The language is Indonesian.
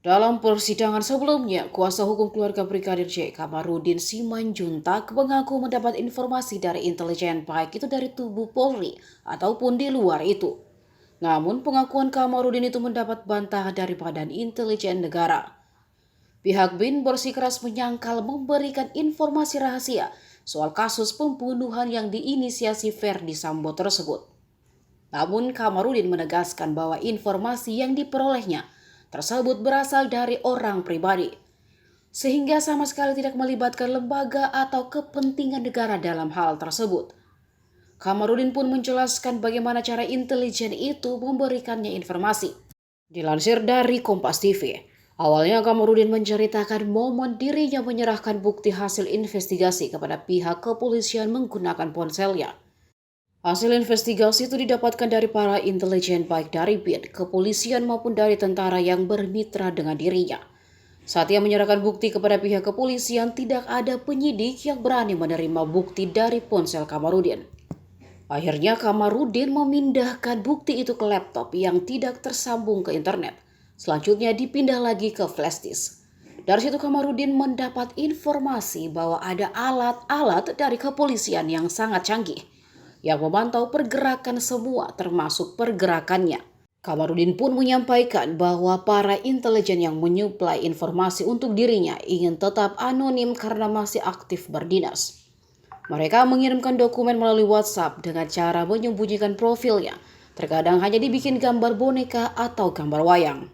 Dalam persidangan sebelumnya, kuasa hukum keluarga Brigadir J. Kamarudin Simanjuntak mengaku mendapat informasi dari intelijen baik itu dari tubuh Polri ataupun di luar itu. Namun pengakuan Kamarudin itu mendapat bantahan dari Badan Intelijen Negara. Pihak BIN bersikeras menyangkal memberikan informasi rahasia soal kasus pembunuhan yang diinisiasi Verdi Sambo tersebut. Namun Kamarudin menegaskan bahwa informasi yang diperolehnya tersebut berasal dari orang pribadi, sehingga sama sekali tidak melibatkan lembaga atau kepentingan negara dalam hal tersebut. Kamarudin pun menjelaskan bagaimana cara intelijen itu memberikannya informasi. Dilansir dari Kompas TV, awalnya Kamarudin menceritakan momen dirinya menyerahkan bukti hasil investigasi kepada pihak kepolisian menggunakan ponselnya. Hasil investigasi itu didapatkan dari para intelijen baik dari BIN, kepolisian maupun dari tentara yang bermitra dengan dirinya. Saat ia menyerahkan bukti kepada pihak kepolisian, tidak ada penyidik yang berani menerima bukti dari ponsel Kamarudin. Akhirnya Kamarudin memindahkan bukti itu ke laptop yang tidak tersambung ke internet. Selanjutnya dipindah lagi ke flash disk. Dari situ Kamarudin mendapat informasi bahwa ada alat-alat dari kepolisian yang sangat canggih yang memantau pergerakan semua termasuk pergerakannya. Kamarudin pun menyampaikan bahwa para intelijen yang menyuplai informasi untuk dirinya ingin tetap anonim karena masih aktif berdinas. Mereka mengirimkan dokumen melalui WhatsApp dengan cara menyembunyikan profilnya. Terkadang hanya dibikin gambar boneka atau gambar wayang.